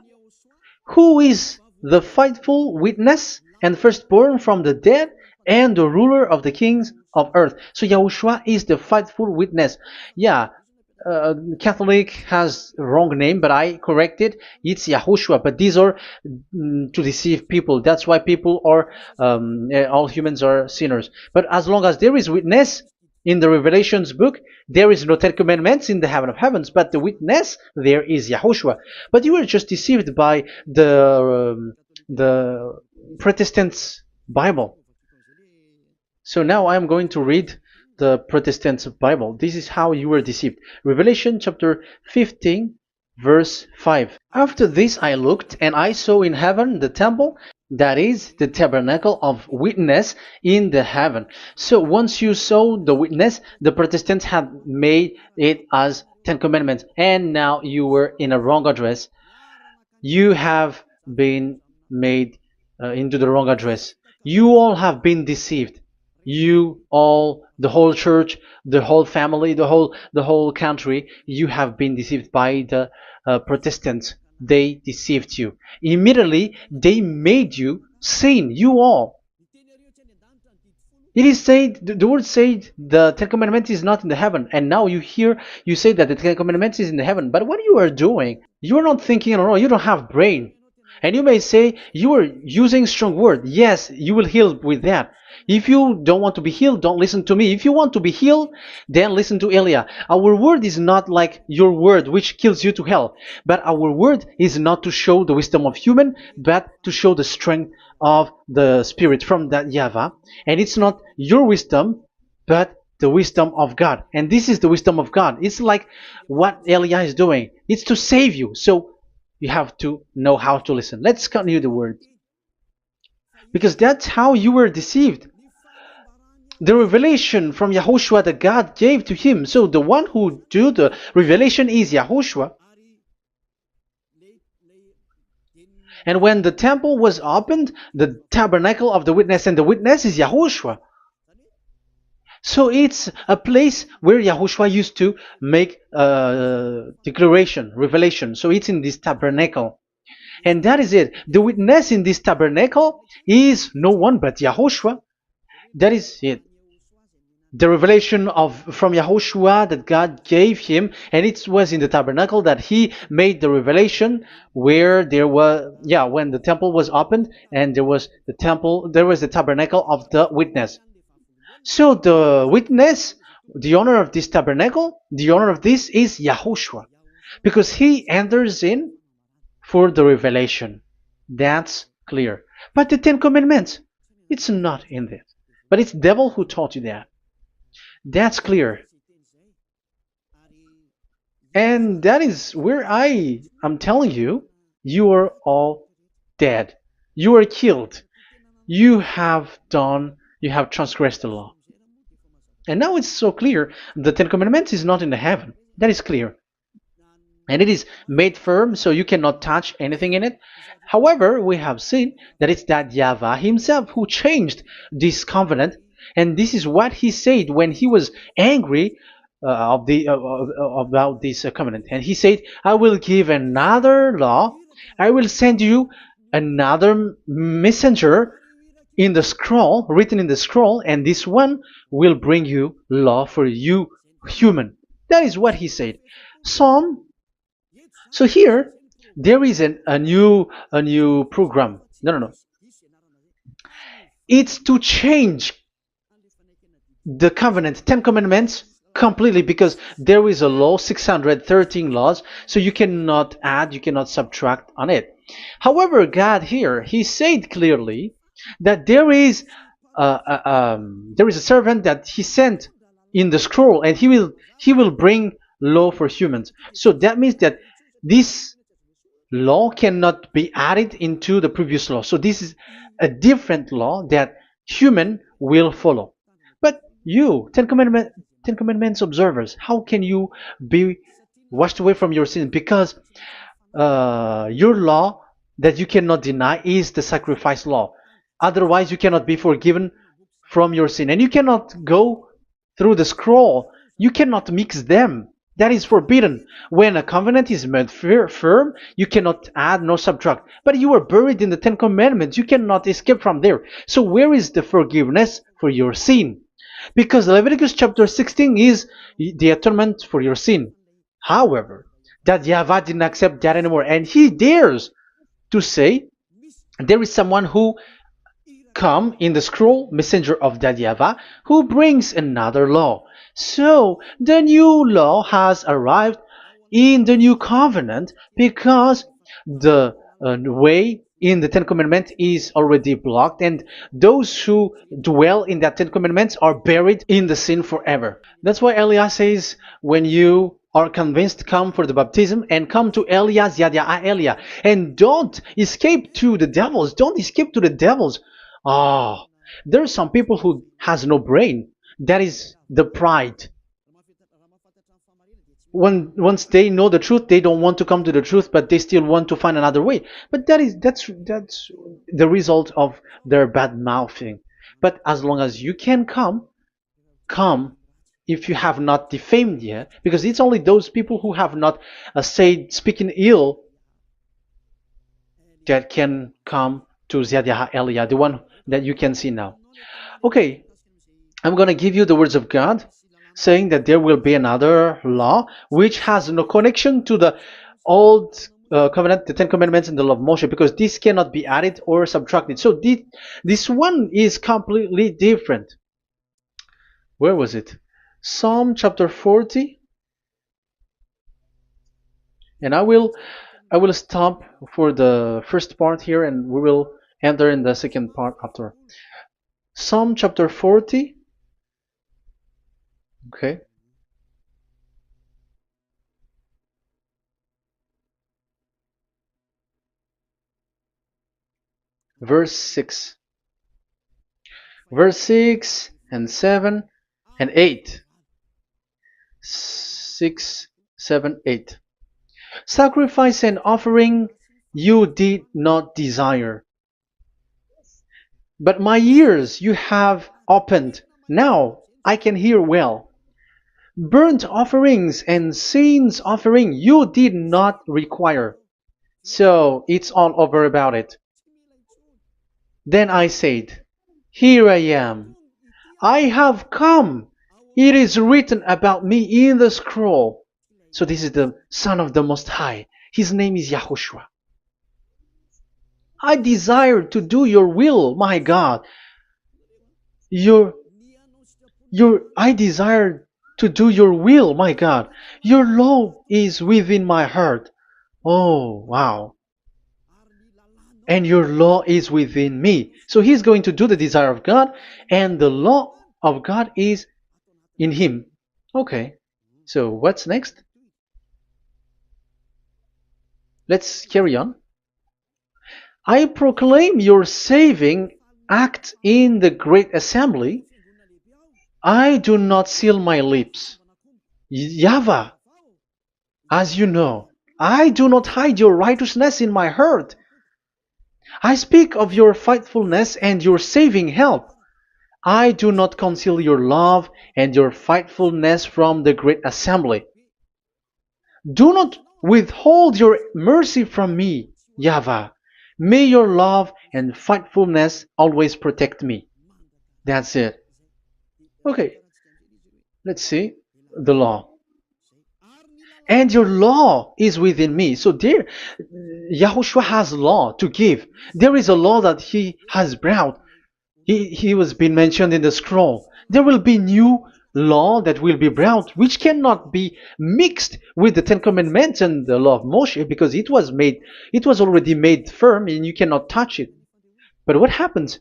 who is the faithful witness and firstborn from the dead, and the ruler of the kings of earth. So Yahushua is the faithful witness. Catholic has a wrong name, but I corrected. It's Yahushua. But these are to deceive people. That's why people are, all humans are sinners. But as long as there is witness in the Revelations book, there is no 10 Commandments in the heaven of heavens, but the witness there is Yahushua. But you were just deceived by the Protestants' Bible. So now I am going to read the Protestants' Bible. This is how you were deceived. Revelation chapter 15, verse 5. After this I looked, and I saw in heaven the temple, that is the tabernacle of witness in the heaven. So once you saw the witness, the Protestants had made it as 10 Commandments, and now you were in a wrong address. You have been made into the wrong address. You all have been deceived. You all, the whole church, the whole family, the whole country, you have been deceived by the Protestants. They deceived you. Immediately, they made you sin, you all. It is said, the word said, the 10 Commandments is not in the heaven. And now you say that the 10 Commandments is in the heaven. But what you are doing, you are not thinking at all. You don't have brain. And you may say, you are using strong word. Yes, you will heal with that. If you don't want to be healed, don't listen to me. If you want to be healed, then listen to Elia. Our word is not like your word, which kills you to hell. But our word is not to show the wisdom of human, but to show the strength of the Spirit from that YAHVAH. And it's not your wisdom, but the wisdom of God. And this is the wisdom of God. It's like what Elia is doing. It's to save you. So you have to know how to listen. Let's continue the word. Because that's how you were deceived. The revelation from Yahushua that God gave to him. So the one who do the revelation is Yahushua. And when the temple was opened, the tabernacle of the witness, and the witness is Yahushua. So it's a place where Yahushua used to make declaration, revelation. So it's in this tabernacle. And that is it. The witness in this tabernacle is no one but Yahushua. That is it. The revelation from Yahushua that God gave him, and it was in the tabernacle that he made the revelation, where there was, when the temple was opened, and there was the tabernacle of the witness. So the witness, the owner of this tabernacle, the owner of this is Yahushua, because he enters in for the revelation. That's clear. But the 10 Commandments, it's not in there. But it's the devil who taught you that. That's clear. And that is where I am telling you, you are all dead. You are killed. You have done You have transgressed the law. And now it's so clear. The Ten Commandments is not in the heaven. That is clear. And it is made firm, so you cannot touch anything in it. However, we have seen that it's that YAHVAH himself who changed this covenant, and this is what he said when he was angry about this covenant. And he said, "I will give another law. I will send you another messenger in the scroll, written in the scroll, and this one will bring you law for you, human." That is what he said. Psalm so here there is a new program. No. It's to change the covenant, Ten Commandments completely because there is a law, 613 laws, so you cannot add, you cannot subtract on it. However, God here, He said clearly that there is a servant that He sent in the scroll, and He will bring law for humans. So that means that this law cannot be added into the previous law. So this is a different law that human will follow. But you, Ten Commandments observers, how can you be washed away from your sin? Because your law that you cannot deny is the sacrifice law. Otherwise, you cannot be forgiven from your sin. And you cannot go through the scroll. You cannot mix them. That is forbidden. When a covenant is made firm, you cannot add nor subtract. But you are buried in the Ten Commandments. You cannot escape from there. So where is the forgiveness for your sin? Because Leviticus chapter 16 is the atonement for your sin. However, that YAHVAH didn't accept that anymore. And he dares to say there is someone who come in the scroll, messenger of that YAHVAH, who brings another law. So the new law has arrived in the new covenant because the way in the Ten Commandments is already blocked, and those who dwell in that Ten Commandments are buried in the sin forever. That's why Elias says, when you are convinced, come for the baptism and come to Elias, Yada Elia, and don't escape to the devils. Don't escape to the devils. Ah, there are some people who has no brain. That is the pride. Once they know the truth, they don't want to come to the truth, but they still want to find another way. But that's the result of their bad mouthing. But as long as you can come if you have not defamed yet, because it's only those people who have not said speaking ill that can come to Ziyad Elia, the one that you can see now. Okay, I'm going to give you the words of God saying that there will be another law which has no connection to the old covenant, the Ten Commandments and the law of Moshe, because this cannot be added or subtracted. So this one is completely different. Where was it? Psalm chapter 40. And I will stop for the first part here, and we will enter in the second part after. Psalm chapter 40. Okay. Verse 6. Verse 6 and 7 and 8. 6, 7, 8. Sacrifice and offering you did not desire, but my ears you have opened. Now I can hear well. Burnt offerings and sins offering you did not require. So it's all over about it. Then I said, here I am. I have come. It is written about me in the scroll. So this is the Son of the Most High. His name is YAHOSHUAH. I desire to do your will, my God. I desire to do your will, my God. Your law is within my heart. Oh, wow. And your law is within me. So he's going to do the desire of God, and the law of God is in him. Okay. So what's next? Let's carry on. I proclaim your saving act in the great assembly, I do not seal my lips. YAHVAH, as you know, I do not hide your righteousness in my heart. I speak of your faithfulness and your saving help. I do not conceal your love and your faithfulness from the great assembly. Do not withhold your mercy from me, YAHVAH. May your love and faithfulness always protect me. That's it. Okay, let's see the law. And your law is within me. So there, Yahushua has law to give. There is a law that he has brought. He was being mentioned in the scroll. There will be new law that will be brought, which cannot be mixed with the Ten Commandments and the law of Moshe, because it was already made firm, and you cannot touch it. But what happens?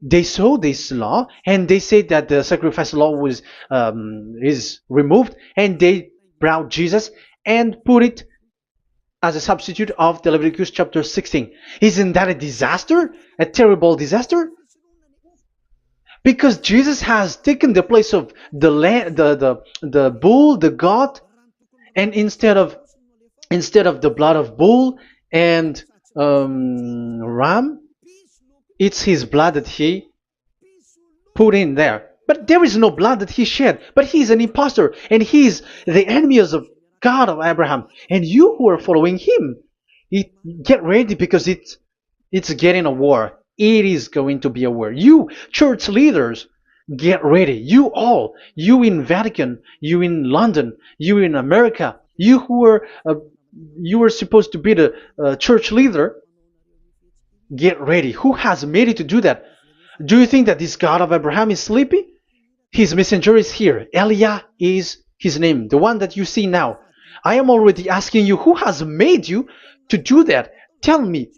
They saw this law, and they said that the sacrifice law was is removed, and they brought Jesus and put it as a substitute of the Leviticus chapter 16. Isn't that a disaster? A terrible disaster? Because Jesus has taken the place of the bull, the goat, and instead of the blood of bull and ram, it's his blood that he put in there. But there is no blood that he shed. But he's an impostor, and he's the enemy of God of Abraham. And you who are following him, get ready, because it's getting a war. It is going to be a war. You church leaders, get ready. You all, you in Vatican, you in London, you in America, you are supposed to be the church leader. Get ready. Who has made it to do that? Do you think that this God of Abraham is sleepy? His messenger is here. Eliah is his name, the one that you see now. I am already asking you, who has made you to do that? Tell me,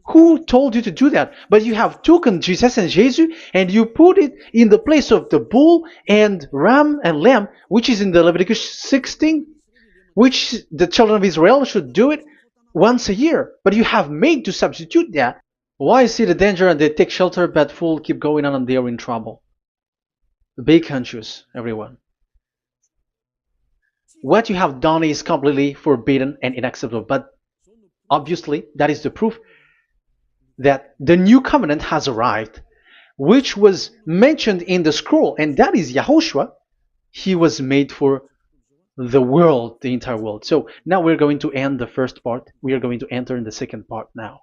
who told you to do that? But you have taken Jesus and Jesus, and you put it in the place of the bull and ram and lamb, which is in the Leviticus 16, which the children of Israel should do it once a year. But you have made to substitute that. Why see the danger and they take shelter, but fool keep going on and they are in trouble? Be conscious, everyone. What you have done is completely forbidden and unacceptable. But obviously, that is the proof that the new covenant has arrived, which was mentioned in the scroll, and that is Yahushua. He was made for the world, the entire world. So now we're going to end the first part. We are going to enter in the second part now.